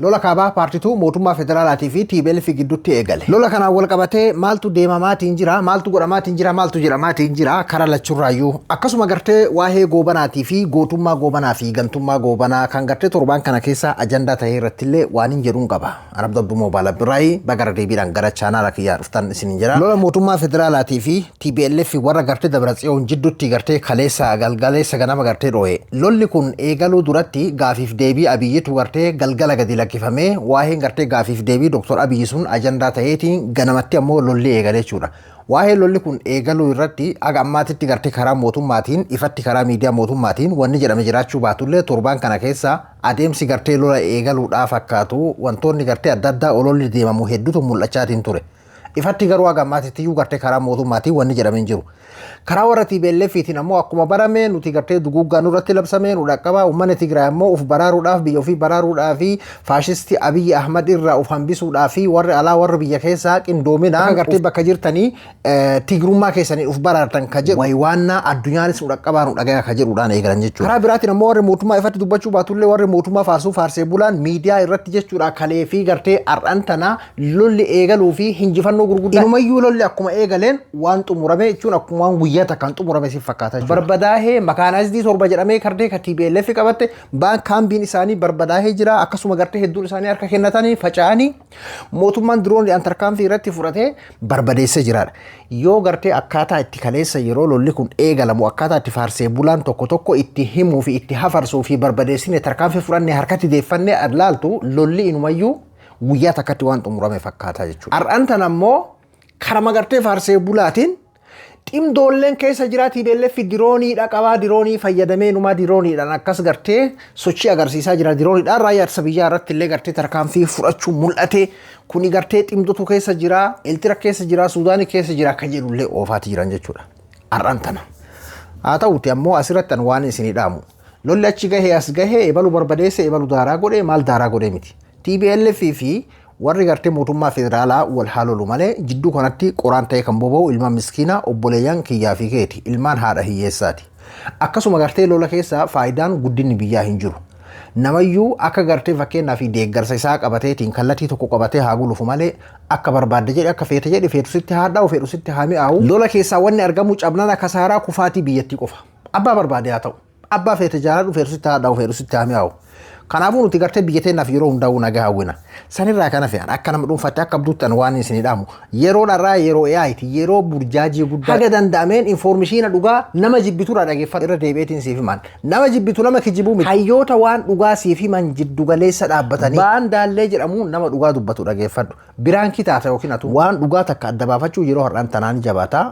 lola kaabaa paartituu mootummaa federaalaatii fi TPLF gidduutti eegale. Lola kanaan wal qabatee maaltu deemamaatiin jira, maaltu godhamaatiin jira, maaltu jedhamaatiin jira karaa lachuurraayyuu. Akkasuma gartee waa'ee goobanaatii fi gootummaa goobanaa fi gantummaa goobanaa kan gartee torbaan kana keessa ajandaa ta'ee irrattillee waan hin jedhuun qaba. Arab Dabdu Moobaala Biraayi bagara deebiidhaan gara chaanaala kiyyaa dhuftan isin jira. Lola mootummaa federaalaatii fi TPLF warra gartee Dabratsiyoon jidduutti gartee kaleessa galgaleessa ganama gartee dhoo'e. Lolli kun eegaluu duratti gaafiif deebii Abiyyitu gartee galgala gadi lakkifamee waa'een gartee gaafiif deebii Dr. Abiyi sun ajandaa ta'eetiin ganamatti ammoo lolli eegale jechuudha. Waa'ee lolli kun eegaluu irratti aga ammaatitti gartee karaa mootummaatiin ifatti karaa miidiyaa mootummaatiin wanni jedhame jiraachuu baatullee torbaan kana keessa adeemsi gartee lola eegaluudhaaf fakkaatu wantoonni gartee adda addaa ololli deemamu hedduutu mul'achaatiin ture. Ifatti garuu aga ammaatitti iyyuu gartee karaa mootummaatiin wanni jedhame hin jiru. Karaa warra TPLFiitiin ammoo akkuma barame nuti gartee duguggaa nurratti labsame nu dhaqqaba uummanni Tigraay ammoo uf baraaruudhaaf biyya ofii baraaruudhaaf fi faashisti Abiyi Ahmed irraa uf hambisuudhaaf fi warri alaa warri biyya keessaa qindoomina gartee bakka jirtanii tigrummaa keessanii uf baraartan ka jedhu waywaannaa addunyaanis nu dhaqqabaa nu dhagaya ka jedhuudhaan eegalan jechuudha. Karaa biraatiin ammoo warri mootummaa ifatti dubbachuu baatullee warri mootummaa faasuu faarsee bulaan miidiyaa irratti jechuudha kalee fi gartee ar'an tana lolli eegaluu fi hinjifannoo gurguddaa. Inumayyuu lolli akkuma eegaleen waan xumurame jechuun akkuma waan guyyaa takkaan xumurame si fakkaata. Barbadaahee makaanaayizidii torba jedhamee kardee ka TPLF qabatte kaambiin isaanii barbadaahee jira akkasuma gartee hedduun isaanii harka kennatanii faca'anii mootummaan diroonii antarkaanfii irratti fudhatee barbadeessee jiraadha. Yoo gartee akkaataa itti kaleessa yeroo lolli kun eegalamu akkaataa itti faarsee bulaan tokko tokko itti himuu fi itti hafarsuu fi barbadeessine tarkaanfii fudhannee harkatti deeffannee adlaaltu lolli inumayyuu guyyaa takkatti waan xumurame fakkaata jechuudha. Har'aan tan ammoo karama gartee faarsee bulaatiin ximdoolleen keessa jira TPLF dirooniidha qabaa diroonii fayyadamee numaa dirooniidhaan akkas gartee sochii agarsiisaa jira dirooniidhaan raayyaa ittisa biyyaa irratti illee gartee tarkaanfii fudhachuu mul'ate kuni gartee ximdotu keessa jira Eertiraa keessa jira Suudaanii keessa jira akka jedhullee oofaati jiran jechuudha. Har'aan tana haa ta'uti ammoo asirratti waan isinii dhaamu lolli achi gahee as gahee ebalu barbadeesse ebalu daaraa godhee maal daaraa godhee miti. TPLF fi warri gartee mootummaa federaalaa wal haalolu malee jidduu kanatti qoraan ta'e kan boba'u ilmaan miskiinaa obboleeyyan kiyyaa fi keeti ilmaan haadha hiyyeessaati. Akkasuma gartee lola keessa faayidaan guddinni biyyaa hin jiru. Namayyuu akka gartee fakkeenyaa fi deeggarsa isaa qabateetiin kallattii tokko qabatee haa gulufu malee akka barbaadde jedhe akka feete jedhe feetu sitti haa dhaa'u feetu sitti haa mi'aawu. Lola keessaa wanni argamu cabnana kasaaraa kufaatii biyyattii qofa. Abbaa barbaade haa ta'u. Abbaa feete jaaladhu feetu sitti haa dhaa'u feetu sitti haa mi'aawu. Kanaafuu nuti gartee biyya teenyaaf yeroo hundaa'uu nagaa hawwina. Sanirraa kana fe'an akka nama dhuunfaatti akka abduuttan waan isinii dhaamu. Yeroo dharraa yeroo AI'ti yeroo burjaajii guddaa haga danda'ameen infoormeeshina dhugaa nama jibbiturraa dhageeffatu irra deebi'eetiin siif himan. Nama jibbitu nama kijibuu miti. Hayyoota waan dhugaa siif himan jiddu galeessa dhaabbatanii baan daallee jedhamu nama dhugaa dubbatu dhageeffadhu. Biraan kitaata yookiin atu waan dhugaa takka adda baafachuu yeroo har'aan tanaan jabaataa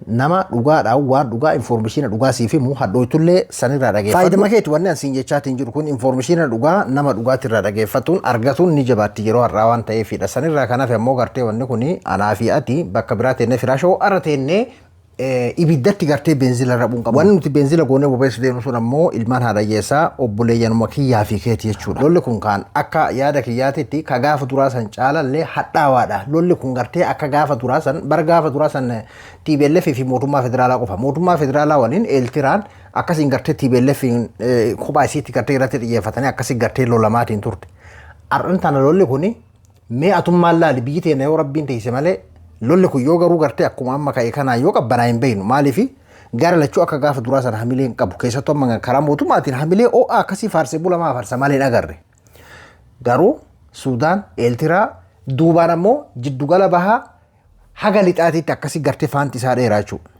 nama dhugaadhaan waan dhugaa infoormeeshina dhugaa siif himu hadhooytullee sanirraa dhageeffadhu. Faayidama keetti wanni ansiin jechaatiin jiru kun infoormeeshina dhugaa nama dhugaatti irraa dhageeffatuun argatuun ni jabaatti yeroo har'aa waan ta'eefidha. Sanirraa kanaaf ammoo gartee wanni kun anaa fi ati bakka biraa teennee firaashoo arra teennee ibiddatti gartee beenzila rabuun qabu. Wanni nuti beenzila goonee bobeessu deemnu sun ammoo ilmaan haadha hiyyeessaa obboleeyyanuma kiyyaa fi keeti jechuudha. Lolli kun kaan akka yaada kiyyaatitti ka gaafa duraa san caalallee hadhaawaadha. Lolli kun gartee akka gaafa duraa san bara gaafa duraa san TPLF fi mootummaa federaalaa qofa. Mootummaa federaalaa waliin Eertiraan akkasiin gartee TPLF kophaa isiitti gartee irratti xiyyeeffatanii akkasiin gartee lolamaatiin turte. Har'aan tana lolli kuni mee atummaan laali biyyi teenya yoo rabbiin teessise malee lolli kun yoo garuu gartee akkuma amma ka'e kanaa yoo qabbanaa hin beeknu maaliifi gara lachuu akka gaafa duraa sana hamilee hin qabu keessattuu amma karaa mootummaatiin hamilee o'aa akkasii faarsee bulamaa farsa malee hin agarre. Garuu Suudaan, Eertiraa duubaan ammoo jiddugala bahaa haga lixaatiitti akkasii gartee faanti isaa dheeraa jechuudha.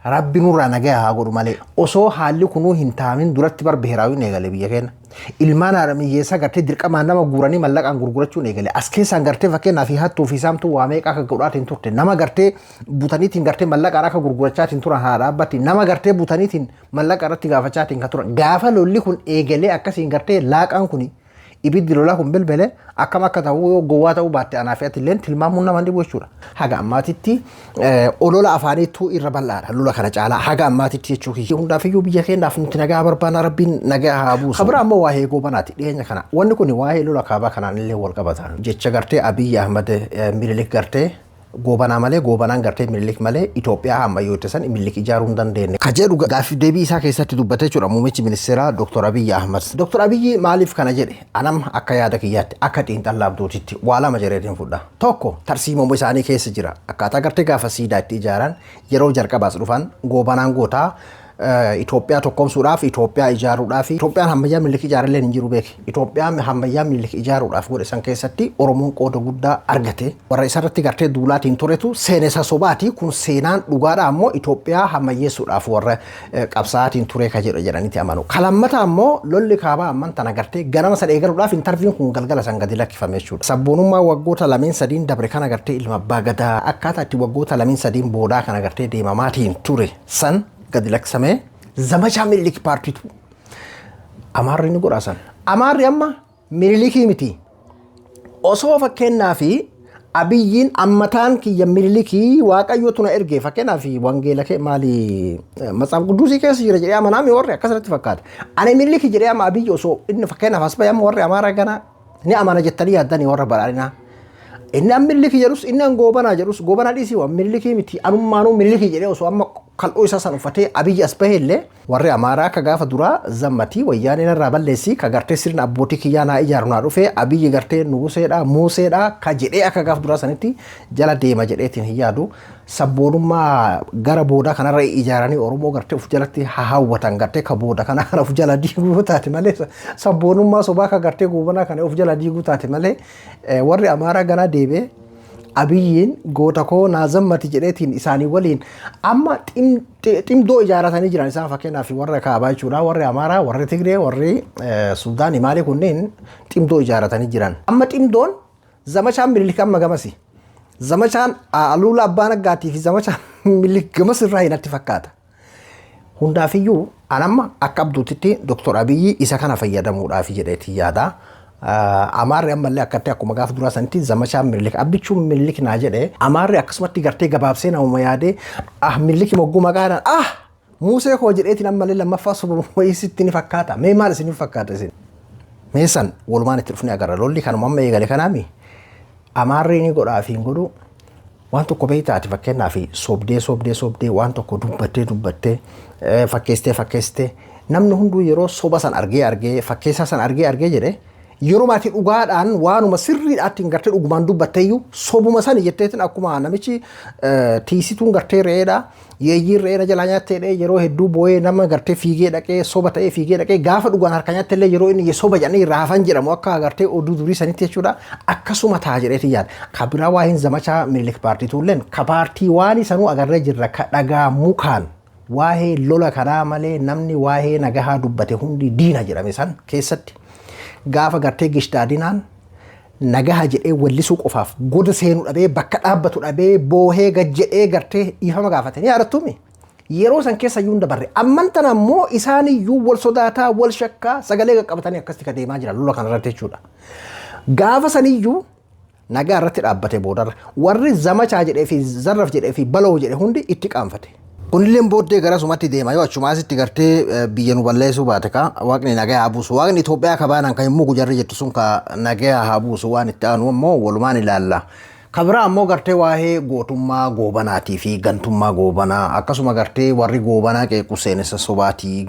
Rabbi nurraa nagaa haa godhu malee osoo haalli kunuu hin taamin duratti barbaheraawin eegale biyya keenya. Ilmaan haadhamiyyeessaa gartee dirqamaan nama guuranii mallaqaan gurgurachuun eegale. As keessaan gartee fakkeenyaa fi hattuu fi saamtuu waa meeqa akka godhaatiin turte. Nama gartee butaniitiin gartee mallaqaan akka gurgurachaatiin turan haa dhaabbatti. Nama gartee butaniitiin mallaqa irratti gaafachaatiin kan turan. Gaafa lolli kun eegalee akkasiin gartee laaqaan kuni ibiddi lolaa kun bilbilee akkam akka ta'uu yoo gowwaa ta'uu baatte anaa fi ati illee tilmaamuun nama dhibu jechuudha. Haga ammaatitti olola afaaniitu irra bal'aadha lola kana caalaa haga ammaatitti jechuu kiyya hundaafiyyuu biyya keenyaaf nuti nagaa barbaana rabbiin nagaa haa buusu. Kabira ammoo waa'ee goobanaati dhiyeenya kana wanni kun waa'ee lola kaabaa kanaan illee wal qabata jecha gartee Abiyi Ahmed Mililk gartee Goobana malee Goobanaan gartee Mililk malee Itoophiyaa ammayyoo ittisan Mililk ijaaruu hin dandeenye. Kajedhu gaaffii deebii isaa keessatti dubbatee jira muummichi ministeeraa Dr. Abiyi Ahmed. Dr. Abiyi maaliif kana jedhe? Anam akka yaada kiyyaatti akka xiinxalaa abdootitti waa lama jedheen fudha. Tokko tarsiimoo isaanii keessa jira. Akkaataa gartee gaafa siidaa itti ijaaran yeroo jalqabaas dhufan Goobanaan gootaa Itoophiyaa tokkomsuudhaaf Itoophiyaa ijaaruudhaaf Itoophiyaan hammayyaa Mililk ijaarallee hin jiru beeki. Itoophiyaan hammayyaa Mililk ijaaruudhaaf godhe san keessatti Oromoon qooda guddaa argate. Warra isarratti gartee duulaatiin turetu seenessa sobaati kun seenaan dhugaadha ammoo Itoophiyaa hammayyeessuudhaaf warra qabsaatiin ture ka jedhaniiti amanu. Kalammata ammoo lolli kaabaa amman tana gartee ganama san eegaluudhaaf intarviin kun galgala san gadi lakkifame jechuudha. Sabboonummaa waggoota lameen sadiin dabre kana gartee ilma abbaa gadaa akkaataa itti waggoota lameen sadiin boodaa kana gartee deemamaatiin ture san gadi lakkisame zamachaa Mililk paartiitu Amaarri ni godhaasan. Amaarri amma Mililikii miti. Osoo fakkeenyaa fi Abiyyiin ammataan kiyya Mililikii waaqayyootu na ergee fakkeenyaa fi wangeela kee maali matsaaf qudduusii keessa jira jedhee amanaami warri akkasirratti fakkaata. Ani Mililikii jedhee amma Abiyyi osoo inni fakkeenyaaf as bahe amma warri Amaaraa gana ni amana jettanii yaaddanii warra badhaadhinaa. Inni amma Mililk jedhus inni an Goobanaa jedhus Goobanaa dhiisii waan Mililikii miti anummaanuu Mililikii jedhee osoo amma kal'oo isaa san uffatee Abiyyi as baheellee warri Amaaraa akka gaafa duraa zammatii wayyaaneen irraa balleessii ka gartee sirna abbootii kiyyaa naa ijaaru naa dhufee Abiyyi gartee nuguseedha muuseedha ka jedhee akka gaafa duraa sanitti jala deema jedheetiin hin yaadu sabboonummaa gara booda kanarra ijaaranii Oromoo gartee uf jalatti hahawwatan gartee ka booda kana uf jala diiguu taate malee sabboonummaa sobaa ka gartee Goobanaa kana uf jala diiguu taate malee warri Amaaraa ganaa deebee Abiyyiin goota koo naa zammati jedheetiin isaanii waliin amma ximdoo ijaaratanii jiran isaan fakkeenyaaf warra kaabaa jechuudha warri Amaaraa warri Tigree warri Suudaanii maali kunneen ximdoo ijaaratanii jiran. Amma ximdoon zamachaan Mililk amma gamasi. Zamachaan Aluula Abbaa Naggaatii fi zamachaan Mililk gamas irraa hinatti fakkaata. Hundaafiyyuu anamma akka abduutitti Dr. Abiyyi isa kana fayyadamuudhaaf jedheetii yaada. Amaarri ammallee akkatti akkuma gaafa duraa sanitti zamachaan Mililk abbichuun Mililk naa jedhe Amaarri akkasumatti gartee gabaabsee nama yaadee Mililk mogguu maqaadhaan Muusee koo jedheetiin ammallee lammaffaa soba wayisitti ni fakkaata. Mee maal isin fakkaata isin? Meessan walumaan itti dhufnee agarra lolli kanuma amma eegale kanaami. Amaarri ni godhaa fi hin godhu waan tokko beektaati fakkeenyaaf sobdee waan tokko dubbattee fakkeessitee namni hunduu yeroo soba san argee fakkeessaa san argee jedhe yeroo maatii dhugaadhaan waanuma sirriidhaatti gartee dhugumaan dubbatteeyyuu sobuma san jetteetiin akkuma namichi tiisituun gartee re'eedha yeeyyiin re'eedha jalaa nyaatteedha yeroo hedduu boo'ee nama gartee fiigee dhaqee soba ta'ee fiigee dhaqee gaafa dhugaan harka nyaatteellee yeroo inni soba jedhanii raafan jedhamu akka gartee oduu durii sanitti jechuudha akkasuma ta'a jedheetiin yaada. Kabiraa waa hin zamachaa Mililk paartiituulleen ka paartii waan sanuu agarree jirra ka dhagaa mukaan waa'ee lola kanaa malee namni waa'ee nagahaa dubbate hundi diina jedhame san keessatti gaafa gartee gishtaadinaan nagaha jedhee wallisuu qofaaf goda seenuu dhabee bakka dhaabbatu dhabee boohee gad jedhee gartee dhiifama gaafatanii yaadattuumi. Yeroo san keessa iyyuu dabarre amman tana ammoo isaaniyyuu wal sodaataa wal shakkaa sagalee qaqqabatanii akkasitti ka deemaa jiran lola kanarratti jechuudha. Gaafa saniyyuu nagaa irratti dhaabbate boodarra warri zamachaa jedhee fi zarraf jedhee fi baloo jedhe hundi itti qaanfate. Kunilleen booddee gara sumatti deema yoo achumaasitti gartee biyya nu balleessuu baate ka waaqni nagaa haa buusu waaqni Itoophiyaa ka baanaan kan immoo gujarri jettu sun ka nagaa haa buusu waan itti aanu ammoo walumaan ilaalla. Kabiraa ammoo gartee waa'ee gootummaa Goobanaatii fi gantummaa Goobanaa akkasuma gartee warri Goobanaa qeequ seenessa sobaatii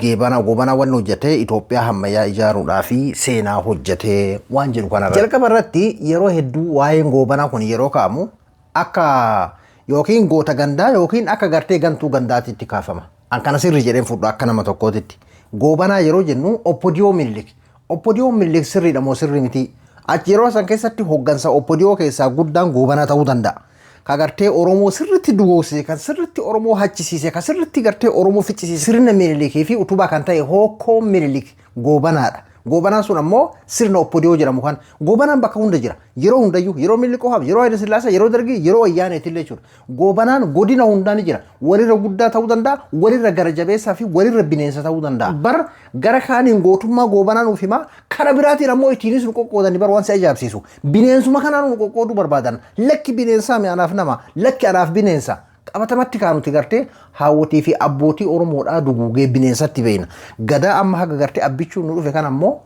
Goobanaa wanni hojjetee Itoophiyaa hammayyaa ijaaruudhaa fi seenaa hojjetee waan jedhu kanarra. Jalqaba irratti yeroo hedduu waa'een Goobanaa kun yeroo ka'amu akka yookiin goota gandaa yookiin akka gartee gantuu gandaatitti kaafama. An kana sirri jedheen fudhu akka nama tokkootitti. Goobanaa yeroo jennu oppodiyoo Mililk. Oppodiyoo Mililk sirriidha moo sirri miti? Achi yeroo san keessatti hoggansa oppodiyoo keessaa guddaan Goobanaa ta'uu danda'a. Ka gartee Oromoo sirriitti dugoosise kan sirriitti Oromoo hachisiise kan sirriitti gartee Oromoo ficcisiise sirna Mililikii fi utubaa kan ta'e hokkoo Mililik Goobanaadha. Goobanaan sun ammoo sirna oppodiyoo jedhamu kan Goobanaan bakka hunda jira. Yeroo hundayyuu yeroo Mililk qofaaf yeroo Hayila Sillaasee yeroo Dargii yeroo Wayyaaneetillee jechuudha. Goobanaan godina hundaan ni jira. Walirra guddaa ta'uu danda'a, walirra gara jabeessaa fi walirra bineensa ta'uu danda'a. Bar gara kaaniin gootummaa Goobanaan nuuf himaa kara biraatiin ammoo ittiinis nu qoqqoodani bar waan si ajaa'ibsiisu. Bineensuma kanaan nu qoqqooduu barbaadan. Lakki bineensaa anaaf nama, lakki anaaf bineensa. Qabatamatti kaanuti gartee haawwatii fi abbootii Oromoodhaa duguugee bineensatti beeyna. Gadaa amma haga gartee abbichuun nu dhufe kan ammoo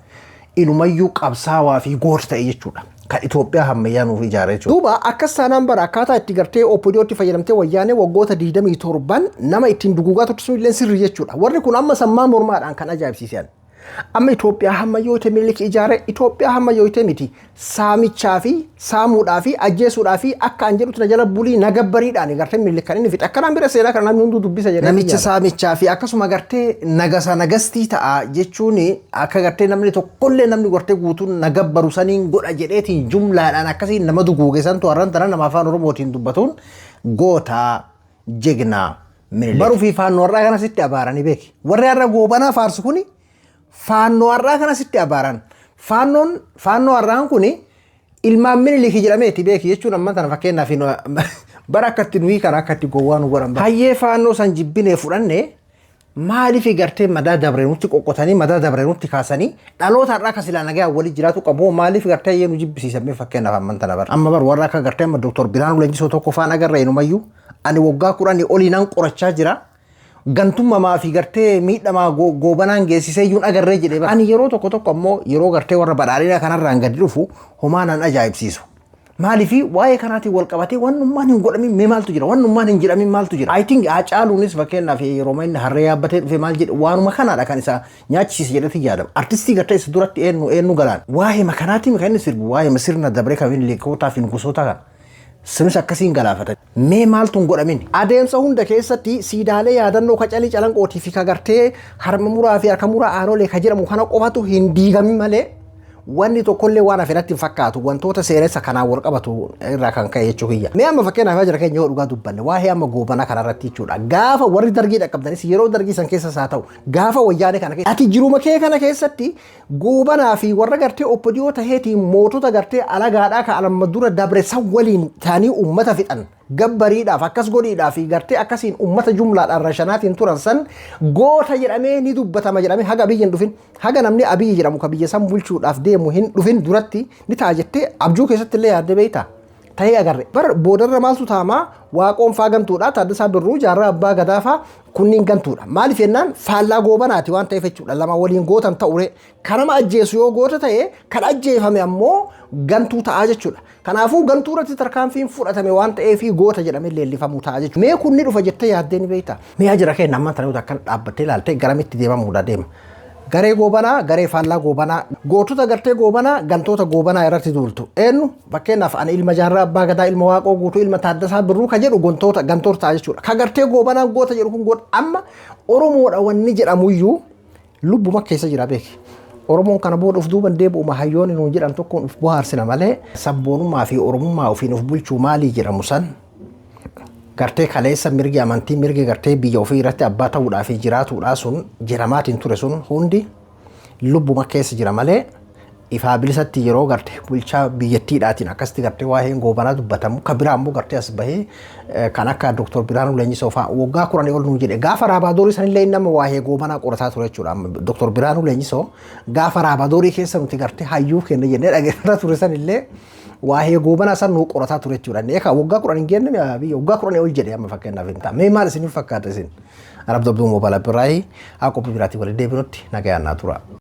inumayyuu qabsaawaa fi goota ta'e jechuudha. kan Itoophiyaa hammayyaa nuuf ijaaree jiru. Duuba akkas taanaan bara akkaataa itti gartee OPDOtti fayyadamtee wayyaanee waggoota 27 nama ittiin duguugaa turte sun illee sirrii jechuudha. Warri kun amma sammaa mormaadhaan kan ajaa'ibsiisan. Amma Itoophiyaa hammayyootee Mililk ijaaree Itoophiyaa hammayyootee miti saamichaa fi saamuudhaa fi ajjeesuudhaa fi akka an jedhutti na jala bulii nagabbariidhaan gartee Mililk kan inni fixe akkanaan bira seenaa kan namni hunduu dubbisa jedhee namicha saamichaa fi akkasuma gartee nagasa nagastii ta'a jechuun akka gartee namni tokkollee namni gartee guutuun nagabbaru saniin godha jedheetiin jumlaadhaan akkasiin nama duguugesantu har'an tana nama afaan Oromootiin dubbatuun gootaa jegnaa Mililk baruu fi faannoo warraa kana sitti abaaranii beeki warri har'a goobanaa faarsu kuni faannoo har'aa kana sitti abaaran faannoo har'aan kun ilmaan Mililk jedhameeti beeki jechuun amma tana fakkeenyaaf bara akkatti nuyi kana akkatti gowwaa nu godhan hayyee faannoo san jibbinee fudhanne maaliif gartee madaa dabree nutti qoqqotanii madaa dabree nutti kaasanii dhaloota har'aa akka silaa nagaa walii jiraatu qabu maaliif gartee hayyee nu jibbisiisamee fakkeenyaaf amma tana bara amma bara warra akka gartee amma Dr. Biraanuu Leenjisoo tokko faan agarra inumayyuu ani waggaa 10 olii nan qorachaa jira. Gantummaa fi gartee miidhamaa goobanaan geessisee yuun agarree jedhee bara. Ani yeroo tokko ammoo yeroo gartee warra badhaadhinaa kanarraan gadi dhufu homaanan ajaa'ibsiisu. Maaliifii waa'ee kanaatiin wal qabatee wannummaan hin godhamin mee maaltu jira wannummaan hin jedhamin maaltu jira. I think Haacaaluunis fakkeenyaaf yeroo inni harree yaabbatee dhufe maal jedhe waanuma kanaadha kan isa nyaachisiise jedhetti yaadama. Artistii gartee isa duratti eenyu galaan. Waa'ee makanaatiin kan inni sirbu waa'ee sirna dabree kan leekootaa fi nugusoota kana. Sinis akkasiin galaafatan. Mee maaltu godhamin? Adeemsa hunda keessatti siidaalee yaadannoo kacalii calanqootii fi kagartee harma muraa fi harka muraa aanolee ka jedhamu kana qofatu hin diigamin malee wanni tokkollee waan afeeratti hin fakkaatu wantoota seenessa kanaan wal qabatu irraa kan ka'e jechuu kiyya. Mee amma fakkeenyaaf jira keenya yoo dhugaa dubbanne waa'ee amma goobanaa kanarratti jechuudha. Gaafa warri dargii dhaqqabdanis yeroo dargii san keessas haa ta'u gaafa wayyaanee kana keessa ati jiruma kee kana keessatti goobanaa fi warra gartee OPDO taheetiin mootota gartee alagaadhaa ka alamma dura dabre san waliin taanii uummata fixan. Gabbariidhaaf akkas godhiidhaaf gartee akkasiin uummata jumlaadhaan rashanaatiin turan san goota jedhamee ni dubbatama jedhamee haga biyyi hin dhufin haga namni Abiyi jedhamu ka biyya san bulchuudhaaf deemu hin dhufin duratti ni ta'a jettee abjuu keessatti illee yaadde beektaa ta'ee agarre bar boodarra maaltu taamaa waaqoon faa gantuudha Taaddasaa Birruu jaarraa abbaa gadaafaa kunniin gantuudha maaliif jennaan faallaa goobanaati waan ta'eef jechuudha lama waliin gootan ta'ure kanama ajjeesu yoo goota ta'e kan ajjeefame ammoo gantuu ta'a jechuudha. Kanaafuu gantuu irratti tarkaanfiin fudhatame waan ta'eef goota jedhamee leellifamuu ta'a jechuudha. Mee kunni dhufa jettee yaaddee ni beektaa? Mee ajira kee namni tanuu akka dhaabbattee ilaaltee garamitti deemamuudha deema. Garee goobanaa, garee faallaa goobanaa, gootota gartee goobanaa, gantoota goobanaa irratti duultu. Eenyu fakkeenyaaf ani ilma jaarraa abbaa gadaa ilma waaqoo guutuu ilma Taaddasaa Birruu ka jedhu gantoota ta'a jechuudha. Ka gartee goobanaa goota jedhu kun goota amma Oromoodha wanni jedhamuyyuu lubbuma keessa jira beeki. Oromoon kana booda of duuban deebi'uma hayyoonni nuun jedhan tokkoon of bohaarsina malee sabboonummaa fi oromummaa ofiin of bulchuu maalii jedhamu san gartee kaleessa mirgi amantii mirgi gartee biyya ofii irratti abbaa ta'uudhaa fi jiraatuudhaa sun jedhamaatiin ture sun hundi lubbuma keessa jira malee ifaa bilisatti yeroo gartee bulchaa biyyattiidhaatiin akkasitti gartee waa'een goobanaa dubbatamu ka biraa ammoo gartee as bahee kan akka Dr. Biraanuu Leenjisoo fa'aa waggaa 10 ol nuu jedhe gaafa raabaadorii sanillee nama waa'ee goobanaa qorataa ture jechuudha. Dr. Biraanuu Leenjisoo gaafa raabaadorii keessa nuti gartee hayyuu kenna jennee dhageeffata ture sanillee waa'ee goobanaa san nuu qorataa ture jechuudha. Eegaa waggaa 10 hin genne waggaa 10 ol jedhe amma fakkeenyaaf hin ta'a. Mee maal isiniif fakkaata isin? Arab Dabduu Moobaala Biraayi haa qophii biraatii waliin deebinutti nagaa yaannaa tura.